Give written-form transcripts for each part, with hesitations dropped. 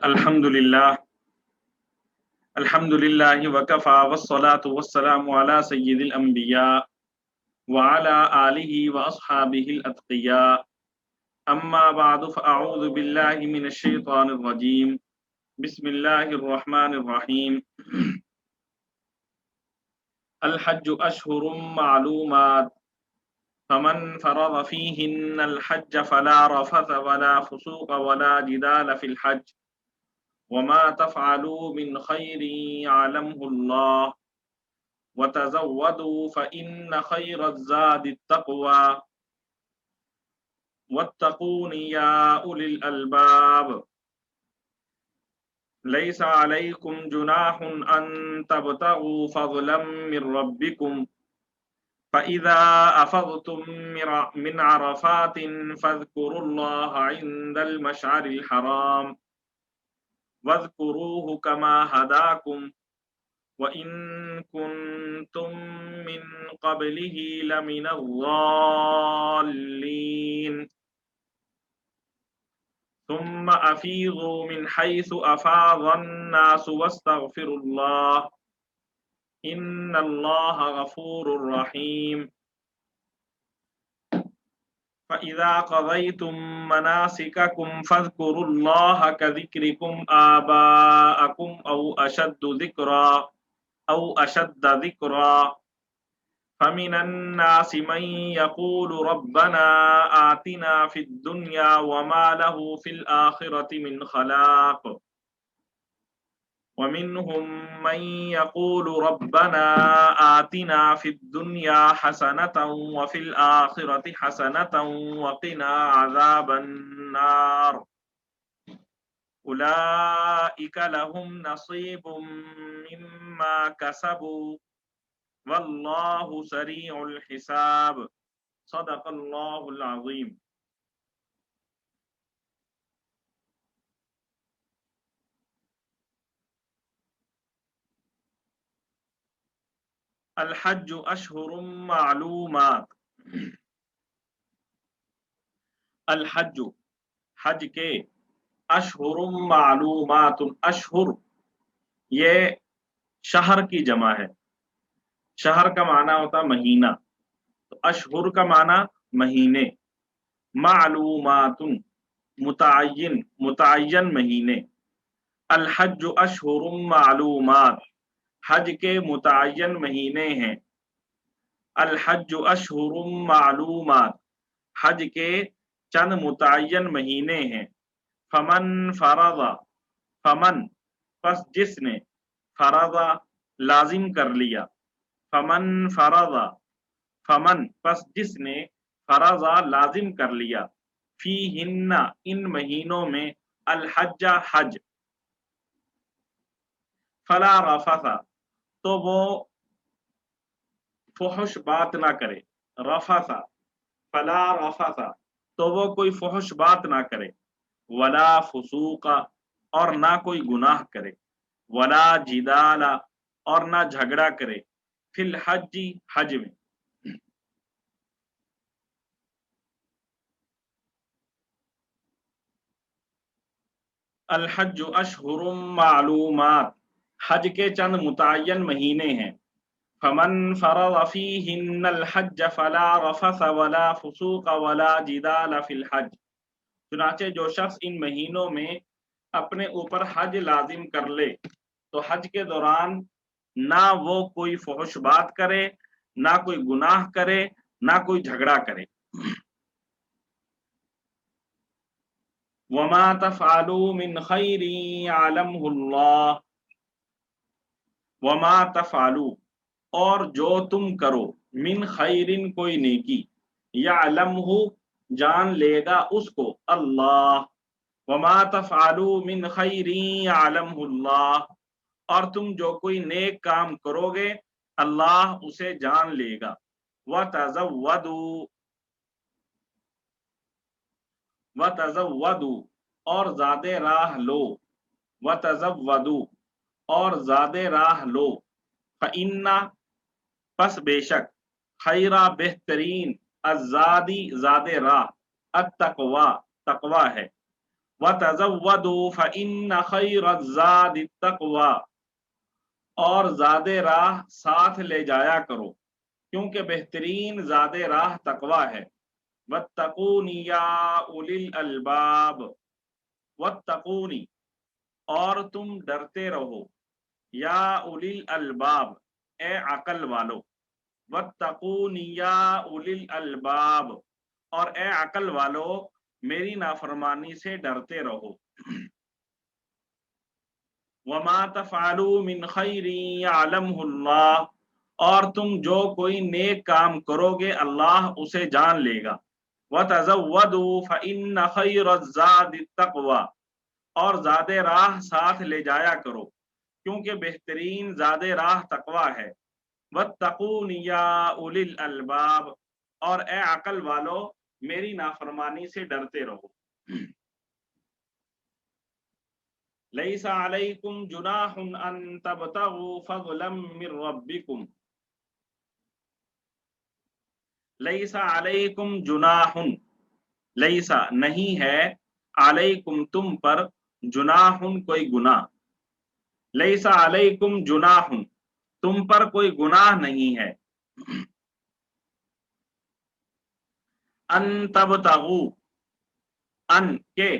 الحمد للہ وکفا والصلاة والسلام علی سید الانبیاء وعلی آلہ واصحابہ الاتقیاء اما بعد فاعوذ باللہ من الشیطان الرجیم بسم اللہ الرحمن الرحیم الحج اشہر معلومات فمن فرض فیہن الحج فلا رفث ولا فسوق ولا جدال فی الحج وما تفعلوا من خير يعلمه الله وتزودوا فإن خير الزاد التقوى واتقون يا أولي الألباب ليس عليكم جناح أن تبتغوا فضلا من ربكم فإذا أفضتم من عرفات فاذكروا الله عند المشعر الحرام وَاذْكُرُوهُ كَمَا هَدَاكُمْ وَإِن كُنتُم مِّن قَبْلِهِ لَمِنَ الضَّالِّينَ ثُمَّ أَفِيضُوا مِنْ حَيْثُ أَفَاضَ النَّاسُ وَاسْتَغْفِرُوا اللَّهَ إِنَّ اللَّهَ غَفُورٌ رَّحِيمٌ فَإِذَا قَضَيْتُم مَّنَاسِكَكُمْ فاذكروا اللَّهَ كذكركم آباءكم أو أشد ذكرا فمن الناس من يقول ربنا آتنا في الدنيا وما له في الآخرة من خلاق ومنهم من يقول ربنا آتنا في الدنيا حسنة وفي الآخرة حسنة وقنا عذاب النار أولئك لهم نصيب مما كسبوا والله سريع الحساب صدق الله العظيم. الحج اشہر معلومات. الحج حج کے اشہر معلومات. اشہر یہ شہر کی جمع ہے. شہر کا معنی ہوتا مہینہ، تو اشہر کا معنی مہینے. معلومات متعین مہینے. الحج اشہر معلومات حج کے متعین مہینے ہیں. الحج اشہر معلومات حج کے چند متعین مہینے ہیں. فمن فرض فمن پس جس نے فرض لازم کر لیا. فمن فرض فمن پس جس نے فرض لازم کر لیا. فیہن ان مہینوں میں الحج حج. فلا رفث تو وہ فحش بات نہ کرے. رفث فلا رفث تو وہ کوئی فحش بات نہ کرے. ولا فسوق اور نہ کوئی گناہ کرے. ولا جدال اور نہ جھگڑا کرے. فی الحج حج میں. الحج اشہر معلومات حج کے چند متعین مہینے ہیں. فمن فرض فیہن الحج فلا رفث ولا فسوق ولا جدال فی الحج. چنانچہ جو شخص ان مہینوں میں اپنے اوپر حج لازم کر لے تو حج کے دوران نہ وہ کوئی فحش بات کرے، نہ کوئی گناہ کرے، نہ کوئی جھگڑا کرے. وما تفعلوا من خیر یعلمہ اللہ. وما تفعلوا اور جو تم کرو، من خیرن کوئی نیکی، یعلمہ جان لے گا اس کو اللہ. وما تفعلوا من خیر یعلمہ اللہ اور تم جو کوئی نیک کام کرو گے اللہ اسے جان لے گا. وتزودوا اور زیادہ راہ لو. وتزودوا اور زیادہ راہ لو. فإن پس بے شک خیرہ بہترین الزادی زیادہ راہ التقوی تقوی ہے. وَتَزَوَّدُوا فَإِنَّ خَيْرَ الزَّادِ التَّقْوَى، اور زاد راہ ساتھ لے جایا کرو کیونکہ بہترین زاد راہ تقوی ہے۔ وَاتَّقُونِ يَا أُولِي الْأَلْبَابِ، وَاتَّقُونِ، اور تم ڈرتے رہو، یا اولی الالباب، اے عقل والو، واتقون یا اولی الالباب، اور اے عقل والو میری نافرمانی سے ڈرتے رہو۔ وما تفعلوا من خیر یعلمہ اللہ، اور تم جو کوئی نیک کام کرو گے اللہ اسے جان لے گا۔ وتزودوا فإن خیر الزاد التقوی، اور زاد راہ ساتھ لے جایا کرو کیونکہ بہترین زاد راہ تقوی ہے۔ واتقون یا اولی الالباب، اور اے عقل والو میری نافرمانی سے ڈرتے رہو۔ لیس علیکم جناح ان تبتغوا فضلا من ربکم، لیس علیکم جناح، لیس نہیں ہے، علیکم تم پر، جناح کوئی گناہ، لیس علیکم جناح تم پر کوئی گناہ نہیں ہے، ان تبتغوا، ان کے،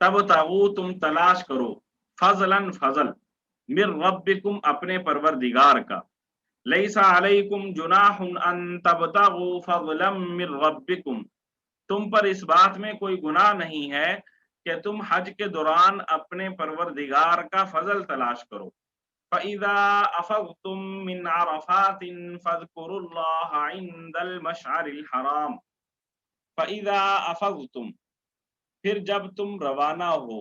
تبتغوا تم تلاش کرو، فضلا فضل، من ربکم اپنے پروردگار کا، لیس علیکم جناح ان تبتغوا فضلا من ربکم، تم پر اس بات میں کوئی گناہ نہیں ہے کہ تم حج کے دوران اپنے پروردگار کا فضل تلاش کرو۔ فَإِذَا أَفَضْتُم مِّنْ عَرَفَاتٍ فَاذْكُرُوا اللَّهَ عِندَ الْمَشْعَرِ الْحَرَامِ، فَإِذَا أَفَضْتُم، پھر جب تم روانہ ہو،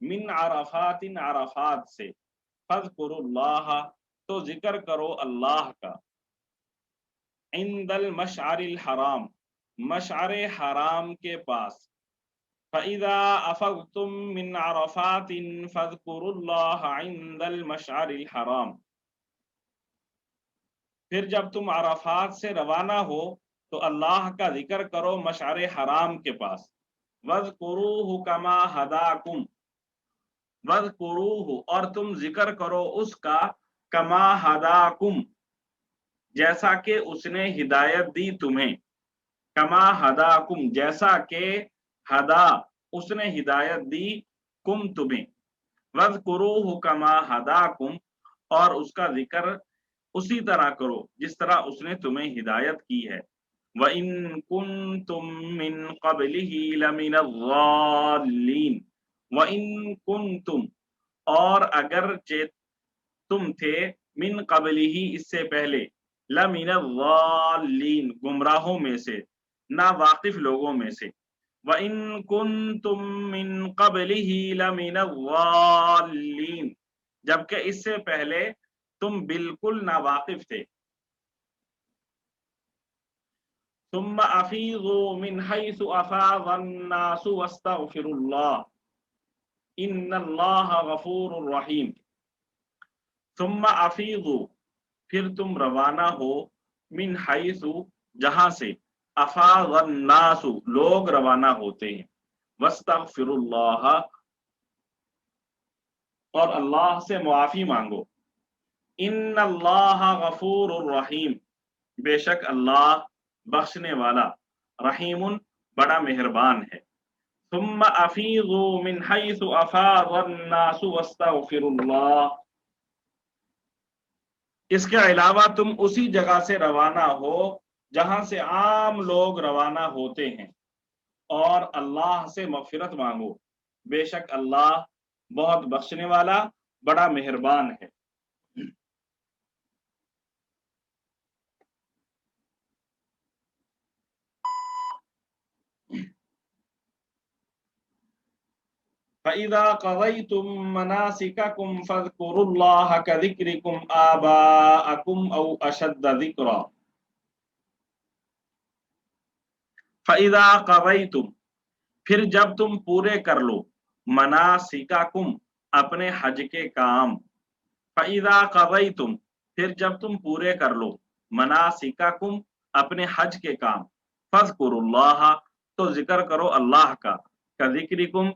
من عرفات عرفات سے، فَاذْكُرُوا اللَّهَ تو ذکر کرو اللہ کا، عند المشعر الحرام مشعر حرام کے پاس، فَإِذَا أَفَضْتُم مِّنْ عَرَفَاتٍ فَاذْكُرُوا اللَّهَ عِندَ الْمَشْعَرِ الْحَرَامِ، پھر جب تم عرفات سے روانہ ہو تو اللہ کا ذکر کرو مشعر حرام کے پاس، وَاذْكُرُوهُ كَمَا هَدَاكُمْ، وَاذْكُرُوهُ اور تم ذکر کرو اس کا، کما ہداکم جیسا کہ اس نے ہدایت دی تمہیں، کما ہداکم جیسا کہ ہدا اس نے ہدایت دی، کم تمہیں، وَاذْكُرُوهُ كَمَا هَدَاكُمْ اور اس کا ذکر اسی طرح کرو جس طرح اس نے تمہیں ہدایت کی ہے۔ وَإِن كُنتُم مِّن قَبْلِهِ لَمِنَ الضَّالِّينَ، وَإِن كُنتُم اور اگرچہ تم تھے، من قبلہ اس سے پہلے، لَمِنَ الضَّالِّينَ گمراہوں میں سے، ناواقف لوگوں میں سے، وَإِن كُنتُم مِّن قَبْلِهِ لَمِنَ الضَّالِّينَ جبکہ اس سے پہلے تم بالکل ناواقف تھے۔ ثم افیضوا من حیث افاض الناس واستغفروا اللہ ان اللہ غفور رحیم۔ ثم افیضوا پھر تم روانہ ہو، من حیث جہاں سے، افاض الناس لوگ روانہ ہوتے ہیں، واستغفروا اللہ اور اللہ سے معافی مانگو، ان اللہ غفور الرحیم بے شک اللہ بخشنے والا، رحیم بڑا مہربان ہے۔ ثم افیضوا من حیث افاض الناس واستغفروا اللہ، اس کے علاوہ تم اسی جگہ سے روانہ ہو جہاں سے عام لوگ روانہ ہوتے ہیں، اور اللہ سے مغفرت مانگو، بے شک اللہ بہت بخشنے والا بڑا مہربان ہے۔ فَإِذَا قَضَيْتُم مَّنَاسِكَكُمْ فَاذْكُرُوا اللَّهَ كَذِكْرِكُمْ آبَاءَكُمْ أَوْ أَشَدَّ ذِكْرًا۔ فَإِذَا قَضَيْتُم پھر جب تم پورے کر لو، مناسککم اپنے حج کے کام، فَإِذَا قَضَيْتُم پھر جب تم پورے کر لو، مناسککم اپنے حج کے کام، فَاذْكُرُوا اللَّهَ تو ذکر کرو اللہ کا، کذکرکم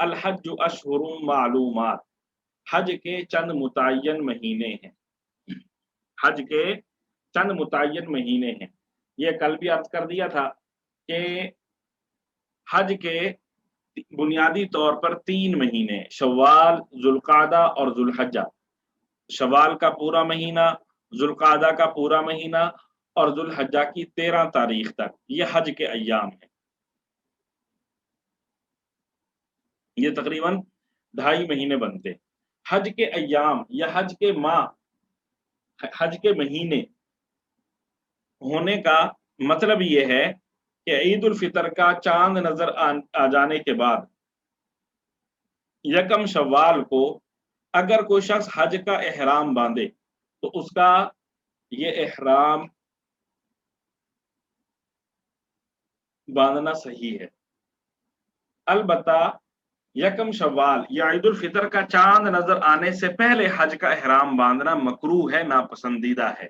الحج اشہر معلومات، حج کے چند متعین مہینے ہیں، حج کے چند متعین مہینے ہیں۔ یہ کل بھی عرض کر دیا تھا کہ حج کے بنیادی طور پر 3 مہینے، شوال، ذوالقعدہ اور ذوالحجہ۔ شوال کا پورا مہینہ، ذوالقعدہ کا پورا مہینہ اور ذوالحجہ کی 13 تاریخ تک، یہ حج کے ایام ہیں۔ یہ تقریباً 2.5 مہینے بنتے۔ حج کے ایام یا حج کے ماہ، حج کے مہینے ہونے کا مطلب یہ ہے کہ عید الفطر کا چاند نظر آ جانے کے بعد 1 شوال کو اگر کوئی شخص حج کا احرام باندھے تو اس کا یہ احرام باندھنا صحیح ہے۔ البتہ 1 شوال یا عید الفطر کا چاند نظر آنے سے پہلے حج کا احرام باندھنا مکروہ ہے، ناپسندیدہ ہے۔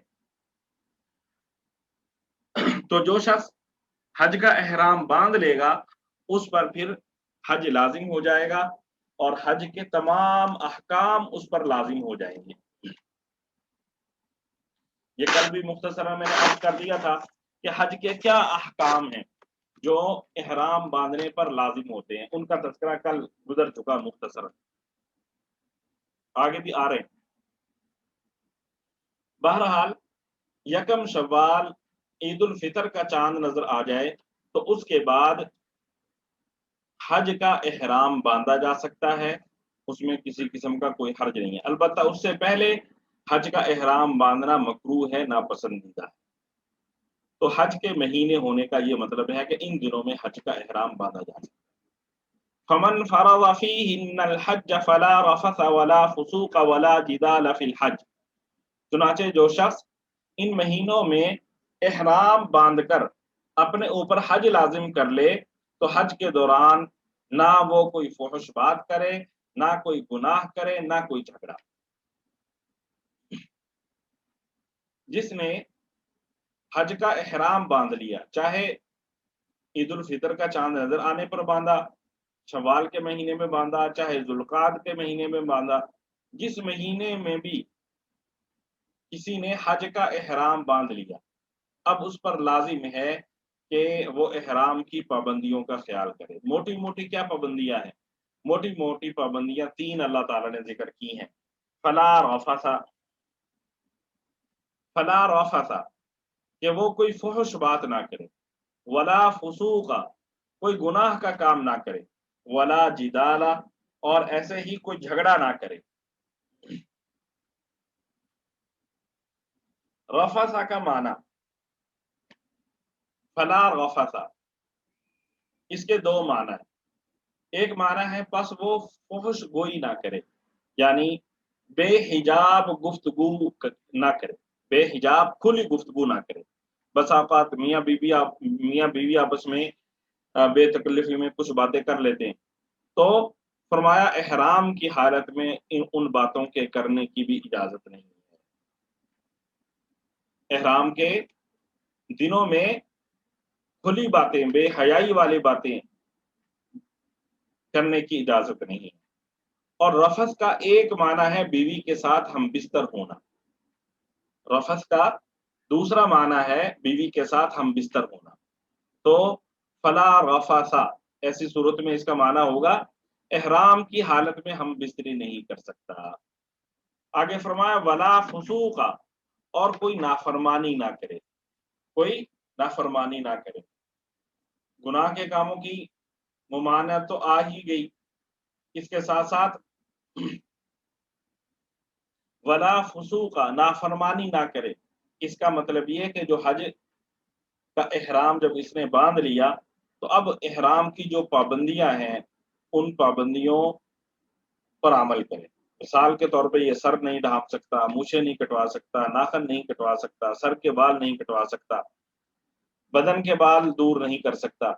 تو جو شخص حج کا احرام باندھ لے گا اس پر پھر حج لازم ہو جائے گا اور حج کے تمام احکام اس پر لازم ہو جائیں گے۔ یہ کل بھی مختصراً میں نے عرض کر دیا تھا کہ حج کے کیا احکام ہیں جو احرام باندھنے پر لازم ہوتے ہیں، ان کا تذکرہ کل گزر چکا مختصراً، آگے بھی آ رہے ہیں۔ بہرحال 1 شوال عید الفطر کا چاند نظر آ جائے تو اس کے بعد حج کا احرام باندھا جا سکتا ہے، اس میں کسی قسم کا کوئی حرج نہیں ہے۔ البتہ اس سے پہلے حج کا احرام باندھنا مکروہ ہے، ناپسندیدہ ہے۔ تو حج کے مہینے ہونے کا یہ مطلب ہے کہ ان دنوں میں حج کا احرام باندھا جا سکتا ہے۔ فمن فرض فیہن الحج فلا رفث ولا فسوق ولا جدال فی الحج، چنانچہ جو شخص ان مہینوں میں احرام باندھ کر اپنے اوپر حج لازم کر لے تو حج کے دوران نہ وہ کوئی فحش بات کرے، نہ کوئی گناہ کرے، نہ کوئی جھگڑا۔ جس نے حج کا احرام باندھ لیا، چاہے عید الفطر کا چاند نظر آنے پر باندھا، شوال کے مہینے میں باندھا، چاہے ذوالقعدہ کے مہینے میں باندھا، جس مہینے میں بھی کسی نے حج کا احرام باندھ لیا، اب اس پر لازم ہے کہ وہ احرام کی پابندیوں کا خیال کرے۔ موٹی موٹی کیا پابندیاں ہیں؟ موٹی موٹی پابندیاں 3 اللہ تعالیٰ نے ذکر کی ہیں۔ فلا رفث، فلا رفث کہ وہ کوئی فحش بات نہ کرے، ولا فسوق کوئی گناہ کا کام نہ کرے، ولا جدال اور ایسے ہی کوئی جھگڑا نہ کرے۔ رفث کا معنی، فلا رفث، اس کے 2 معنی ہیں۔ ایک معنی ہے پس وہ فحش گوئی نہ کرے، یعنی بے حجاب گفتگو نہ کرے، بے حجاب کھلی گفتگو نہ کرے۔ بس اوقات میاں بیوی آپس میں بے تکلفی میں کچھ باتیں کر لیتے ہیں، تو فرمایا احرام کی حالت میں ان باتوں کے کرنے کی بھی اجازت نہیں ہے۔ احرام کے دنوں میں کھلی باتیں، بے حیائی والی باتیں کرنے کی اجازت نہیں ہے۔ اور رفث کا ایک معنی ہے بیوی کے ساتھ ہم بستر ہونا۔ رفث کا دوسرا معنی ہے بیوی کے ساتھ ہم بستر ہونا۔ تو فلا رفث، ایسی صورت میں اس کا معنی ہوگا احرام کی حالت میں ہم بستری نہیں کر سکتا۔ آگے فرمایا ولا فسوق، اور کوئی نافرمانی نہ کرے، کوئی نافرمانی نہ کرے۔ گناہ کے کاموں کی ممانعت تو آ ہی گئی، اس کے ساتھ ساتھ ولا فسوق، نافرمانی نہ کرے۔ اس کا مطلب یہ کہ جو حج کا احرام جب اس نے باندھ لیا تو اب احرام کی جو پابندیاں ہیں ان پابندیوں پر عمل کرے۔ مثال کے طور پہ یہ سر نہیں ڈھانپ سکتا، مونچھیں نہیں کٹوا سکتا، ناخن نہیں کٹوا سکتا، سر کے بال نہیں کٹوا سکتا، بدن کے بال دور نہیں کر سکتا،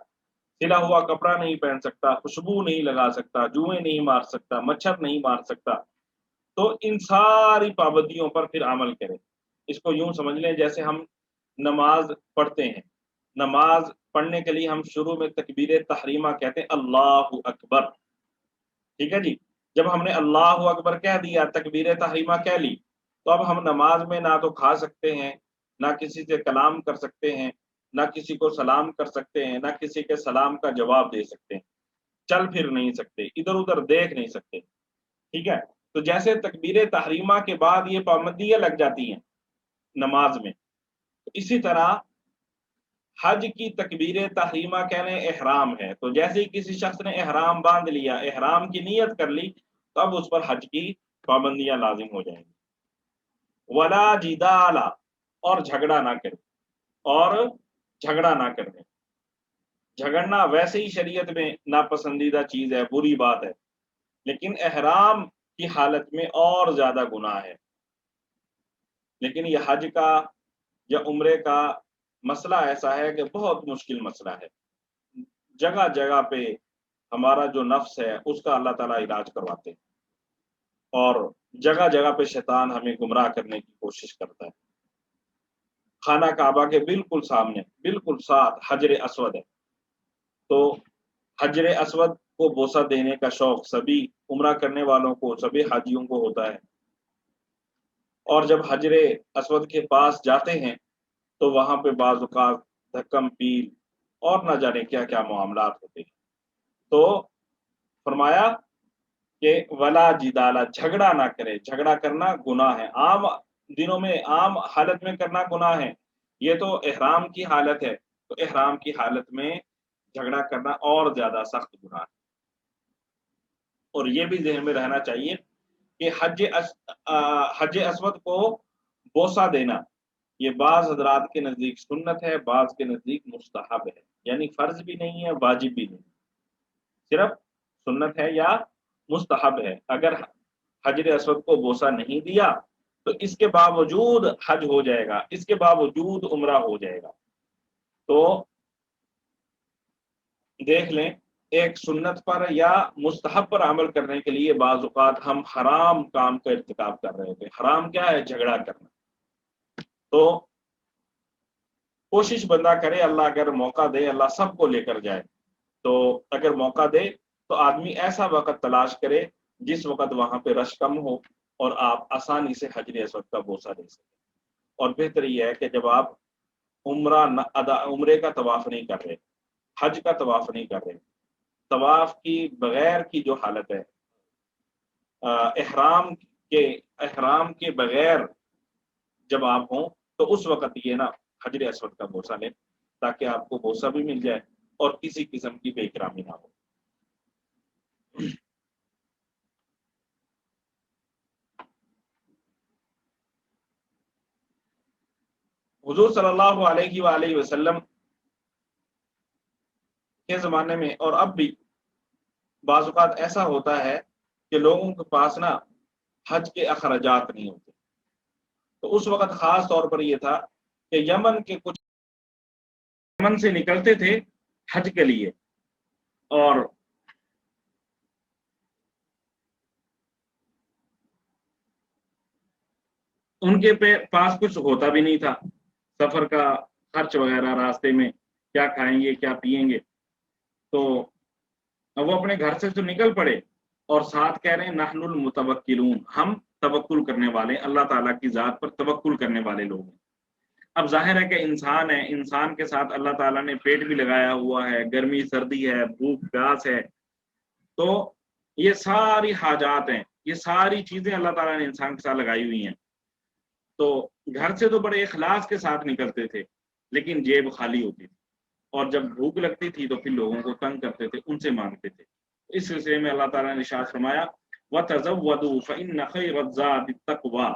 سلا ہوا کپڑا نہیں پہن سکتا، خوشبو نہیں لگا سکتا، جوئیں نہیں مار سکتا، مچھر نہیں مار سکتا۔ تو ان ساری پابندیوں پر پھر عمل کرے۔ اس کو یوں سمجھ لیں جیسے ہم نماز پڑھتے ہیں، نماز پڑھنے کے لیے ہم شروع میں تکبیر تحریمہ کہتے ہیں اللہ اکبر، ٹھیک ہے جی، جب ہم نے اللہ اکبر کہہ دیا، تکبیر تحریمہ کہہ لی، تو اب ہم نماز میں نہ تو کھا سکتے ہیں، نہ کسی سے کلام کر سکتے ہیں، نہ کسی کو سلام کر سکتے ہیں، نہ کسی کے سلام کا جواب دے سکتے ہیں، چل پھر نہیں سکتے، ادھر ادھر دیکھ نہیں سکتے، ٹھیک ہے۔ تو جیسے تکبیر تحریمہ کے بعد یہ پابندیاں لگ جاتی ہیں نماز میں، اسی طرح حج کی تکبیر تحریمہ کہنے احرام ہے، تو جیسے ہی کسی شخص نے احرام باندھ لیا، احرام کی نیت کر لی، تو اب اس پر حج کی پابندیاں لازم ہو جائیں گی۔ ولا جدال، اور جھگڑا نہ کرے، اور جھگڑا نہ کرنے، جھگڑنا ویسے ہی شریعت میں ناپسندیدہ چیز ہے، بری بات ہے، لیکن احرام کی حالت میں اور زیادہ گناہ ہے۔ لیکن یہ حج کا یا عمرے کا مسئلہ ایسا ہے کہ بہت مشکل مسئلہ ہے، جگہ جگہ پہ ہمارا جو نفس ہے اس کا اللہ تعالیٰ علاج کرواتے ہیں، اور جگہ جگہ پہ شیطان ہمیں گمراہ کرنے کی کوشش کرتا ہے۔ خانہ کعبہ کے بالکل سامنے، بالکل ساتھ حجر اسود ہے، تو حجر اسود کو بوسہ دینے کا شوق سبھی عمرہ کرنے والوں کو، سبھی حاجیوں کو ہوتا ہے، اور جب حجر اسود کے پاس جاتے ہیں تو وہاں پہ بعض اوقات دھکم پیل اور نہ جانے کیا کیا معاملات ہوتے ہیں۔ تو فرمایا کہ ولا جدالا، جھگڑا نہ کرے، جھگڑا کرنا گناہ ہے، عام دنوں میں عام حالت میں کرنا گناہ ہے، یہ تو احرام کی حالت ہے، تو احرام کی حالت میں جھگڑا کرنا اور زیادہ سخت گناہ ہے۔ اور یہ بھی ذہن میں رہنا چاہیے کہ حج اسود کو بوسہ دینا یہ بعض حضرات کے نزدیک سنت ہے، بعض کے نزدیک مستحب ہے، یعنی فرض بھی نہیں ہے، واجب بھی نہیں، صرف سنت ہے یا مستحب ہے۔ اگر حجر اسود کو بوسہ نہیں دیا تو اس کے باوجود حج ہو جائے گا، اس کے باوجود عمرہ ہو جائے گا۔ تو دیکھ لیں، ایک سنت پر یا مستحب پر عمل کرنے کے لیے بعض اوقات ہم حرام کام کا ارتکاب کر رہے ہوتے ہیں۔ حرام کیا ہے؟ جھگڑا کرنا۔ تو کوشش بندہ کرے، اللہ اگر موقع دے، اللہ سب کو لے کر جائے، تو اگر موقع دے تو آدمی ایسا وقت تلاش کرے جس وقت وہاں پہ رش کم ہو اور آپ آسانی سے حجر اسود کا بوسہ دے سکیں۔ اور بہتر یہ ہے کہ جب آپ عمرے کا طواف نہیں کر رہے، حج کا طواف نہیں کر رہے، طواف کی بغیر کی جو حالت ہے، احرام کے بغیر جب آپ ہوں، تو اس وقت یہ نا حجر اسود کا بوسہ لیں، تاکہ آپ کو بوسہ بھی مل جائے اور کسی قسم کی بے اکرامی نہ ہو۔ حضور صلی اللہ علیہ وآلہ وسلم کے زمانے میں اور اب بھی بعض اوقات ایسا ہوتا ہے کہ لوگوں کے پاس نا حج کے اخراجات نہیں ہوتے، تو اس وقت خاص طور پر یہ تھا کہ یمن سے نکلتے تھے حج کے لیے، اور ان کے پاس کچھ ہوتا بھی نہیں تھا، سفر کا خرچ وغیرہ، راستے میں کیا کھائیں گے کیا پیئیں گے، تو وہ اپنے گھر سے تو نکل پڑے اور ساتھ کہہ رہے ہیں نحن المتوکلون، ہم توکل کرنے والے، اللہ تعالیٰ کی ذات پر توکل کرنے والے لوگ ہیں۔ اب ظاہر ہے کہ انسان ہے، انسان کے ساتھ اللہ تعالیٰ نے پیٹ بھی لگایا ہوا ہے، گرمی سردی ہے، بھوک پیاس ہے، تو یہ ساری حاجات ہیں، یہ ساری چیزیں اللہ تعالیٰ نے انسان کے ساتھ لگائی ہوئی ہیں۔ تو گھر سے تو بڑے اخلاص کے ساتھ نکلتے تھے، لیکن جیب خالی ہوتی تھی، اور جب بھوک لگتی تھی تو پھر لوگوں کو تنگ کرتے تھے، ان سے مانگتے تھے۔ اس سلسلے میں اللہ تعالیٰ نے ارشاد فرمایا وَتَزَوَّدُوا فَإِنَّ خَيْرَ الزَّادِ التَّقْوَىٰ،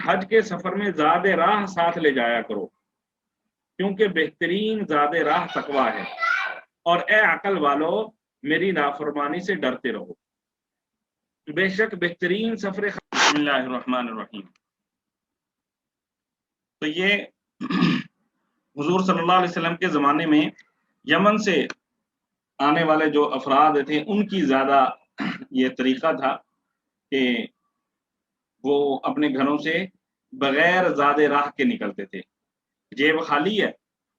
حج کے سفر میں زاد راہ ساتھ لے جایا کرو، کیونکہ بہترین زاد راہ تقویٰ ہے، اور اے عقل والو میری نافرمانی سے ڈرتے رہو، بے شک بہترین سفر بسم اللہ الرحمن الرحیم۔ تو یہ حضور صلی اللہ علیہ وسلم کے زمانے میں یمن سے آنے والے جو افراد تھے ان کی زیادہ یہ طریقہ تھا کہ وہ اپنے گھروں سے بغیر زاد راہ کے نکلتے تھے، جیب خالی ہے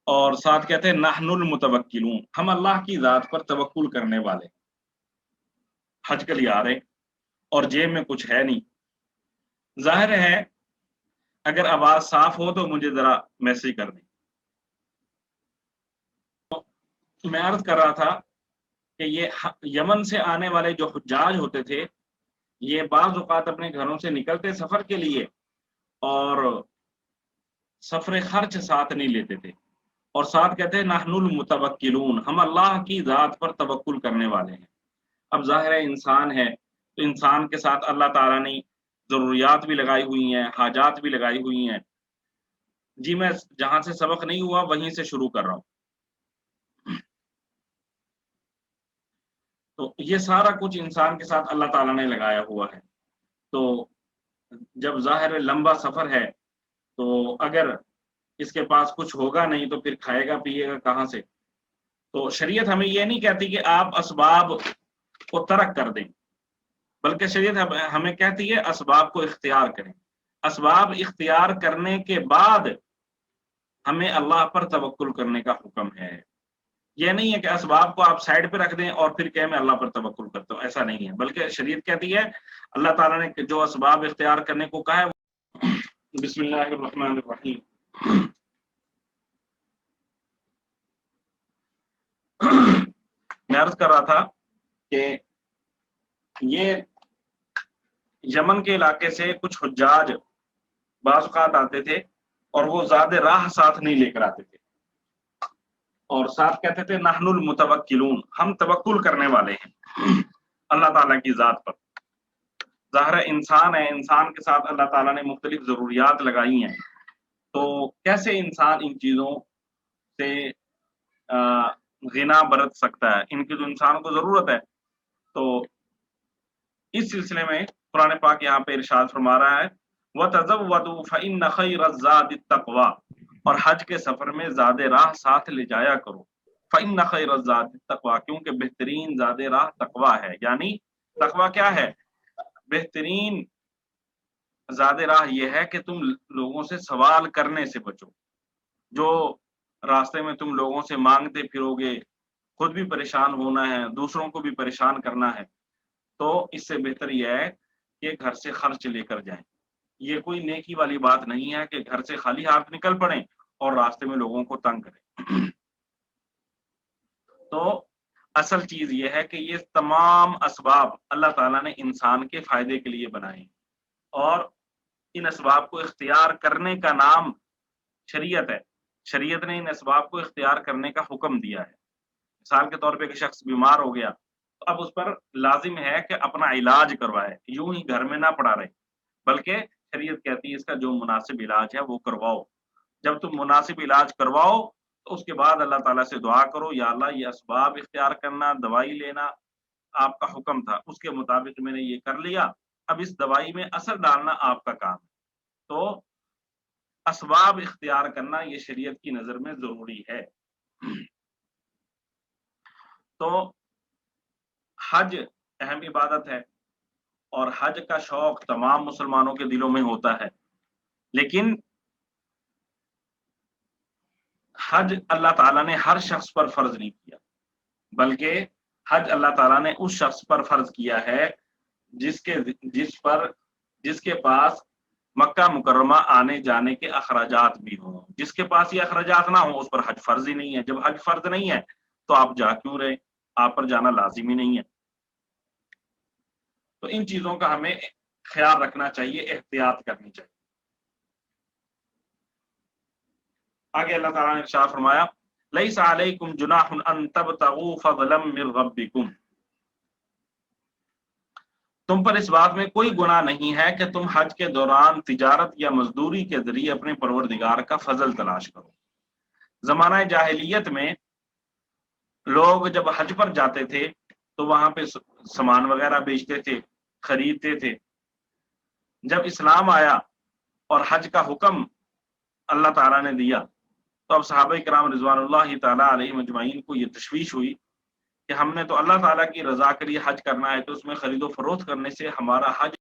اور ساتھ کہتے ہیں نحن المتوکلون، ہم اللہ کی ذات پر توکل کرنے والے، حج کے لیے آ رہے اور جیب میں کچھ ہے نہیں۔ ظاہر ہے اگر آواز صاف ہو تو مجھے ذرا میسج کر دیں۔ میں عرض کر رہا تھا کہ یہ یمن سے آنے والے جو حجاج ہوتے تھے، یہ بعض اوقات اپنے گھروں سے نکلتے سفر کے لیے اور سفر خرچ ساتھ نہیں لیتے تھے، اور ساتھ کہتے ہیں نحن المتوکلون، ہم اللہ کی ذات پر توکل کرنے والے ہیں۔ اب ظاہر ہے انسان ہے تو انسان کے ساتھ اللہ تعالیٰ نے ضروریات بھی لگائی ہوئی ہیں، حاجات بھی لگائی ہوئی ہیں۔ جی میں جہاں سے سبق نہیں ہوا وہیں سے شروع کر رہا ہوں۔ تو یہ سارا کچھ انسان کے ساتھ اللہ تعالیٰ نے لگایا ہوا ہے۔ تو جب ظاہر لمبا سفر ہے تو اگر اس کے پاس کچھ ہوگا نہیں تو پھر کھائے گا پیے گا کہاں سے؟ تو شریعت ہمیں یہ نہیں کہتی کہ آپ اسباب کو ترک کر دیں، بلکہ شریعت ہمیں کہتی ہے اسباب کو اختیار کریں۔ اسباب اختیار کرنے کے بعد ہمیں اللہ پر توکل کرنے کا حکم ہے۔ یہ نہیں ہے کہ اسباب کو آپ سائڈ پہ رکھ دیں اور پھر کہ میں اللہ پر توکل کرتا ہوں، ایسا نہیں ہے، بلکہ شریعت کہتی ہے اللہ تعالیٰ نے جو اسباب اختیار کرنے کو کہا ہے۔ بسم اللہ الرحمن الرحیم۔ میں عرض کر رہا تھا کہ یہ یمن کے علاقے سے کچھ حجاج بعض اوقات آتے تھے اور وہ زیادہ راہ ساتھ نہیں لے کر آتے تھے، اور ساتھ کہتے تھے نحن المتوکلون، ہم توکل کرنے والے ہیں اللہ تعالیٰ کی ذات پر۔ ظاہر انسان ہے، انسان کے ساتھ اللہ تعالیٰ نے مختلف ضروریات لگائی ہیں، تو کیسے انسان ان چیزوں سے غنا برت سکتا ہے؟ ان کی تو انسان کو ضرورت ہے۔ تو اس سلسلے میں قرآن پاک یہاں پہ ارشاد فرما رہا ہے وَتَزَوَّدُوا فَإِنَّ خَيْرَ الزَّادِ التَّقْوَىٰ، اور حج کے سفر میں زیادہ راہ ساتھ لے جایا کرو۔ فَإِنَّ خَيْرَ الزَّادِ التَّقْوَىٰ، کیونکہ بہترین زیادہ راہ تقویٰ ہے۔ یعنی تقویٰ کیا ہے؟ بہترین زیادہ راہ یہ ہے کہ تم لوگوں سے سوال کرنے سے بچو۔ جو راستے میں تم لوگوں سے مانگتے پھرو گے، خود بھی پریشان ہونا ہے، دوسروں کو بھی پریشان کرنا ہے، تو اس سے بہتر یہ ہے کہ گھر سے خرچ لے کر جائیں۔ یہ کوئی نیکی والی بات نہیں ہے کہ گھر سے خالی ہاتھ نکل پڑیں اور راستے میں لوگوں کو تنگ کریں۔ تو اصل چیز یہ ہے کہ یہ تمام اسباب اللہ تعالیٰ نے انسان کے فائدے کے لیے بنائے، اور ان اسباب کو اختیار کرنے کا نام شریعت ہے۔ شریعت نے ان اسباب کو اختیار کرنے کا حکم دیا ہے۔ مثال کے طور پہ ایک شخص بیمار ہو گیا تو اب اس پر لازم ہے کہ اپنا علاج کروائے، یوں ہی گھر میں نہ پڑا رہے، بلکہ شریعت کہتی ہے اس کا جو مناسب علاج ہے وہ کرواؤ۔ جب تم مناسب علاج کرواؤ تو اس کے بعد اللہ تعالیٰ سے دعا کرو، یا اللہ یہ اسباب اختیار کرنا، دوائی لینا آپ کا حکم تھا، اس کے مطابق میں نے یہ کر لیا، اب اس دوائی میں اثر ڈالنا آپ کا کام ہے۔ تو اسباب اختیار کرنا یہ شریعت کی نظر میں ضروری ہے۔ تو حج اہم عبادت ہے اور حج کا شوق تمام مسلمانوں کے دلوں میں ہوتا ہے، لیکن حج اللہ تعالیٰ نے ہر شخص پر فرض نہیں کیا، بلکہ حج اللہ تعالیٰ نے اس شخص پر فرض کیا ہے جس کے پاس مکہ مکرمہ آنے جانے کے اخراجات بھی ہوں۔ جس کے پاس یہ اخراجات نہ ہوں اس پر حج فرض ہی نہیں ہے۔ جب حج فرض نہیں ہے تو آپ جا کیوں رہے؟ آپ پر جانا لازمی نہیں ہے۔ تو ان چیزوں کا ہمیں خیال رکھنا چاہیے، احتیاط کرنی چاہیے۔ آگے اللہ تعالیٰ نے ارشاد فرمایا لیس علیکم جناح ان تبتغوا فضلا من ربکم، تم پر اس بات میں کوئی گناہ نہیں ہے کہ تم حج کے دوران تجارت یا مزدوری کے ذریعے اپنے پروردگار کا فضل تلاش کرو۔ زمانہ جاہلیت میں لوگ جب حج پر جاتے تھے تو وہاں پہ سامان وغیرہ بیچتے تھے، خریدتے تھے۔ جب اسلام آیا اور حج کا حکم اللہ تعالیٰ نے دیا تو اب صحابہ کرام رضوان اللہ تعالیٰ علیہ مجمعین کو یہ تشویش ہوئی کہ ہم نے تو اللہ تعالیٰ کی رضا کے لیے حج کرنا ہے، تو اس میں خرید و فروخت کرنے سے ہمارا حج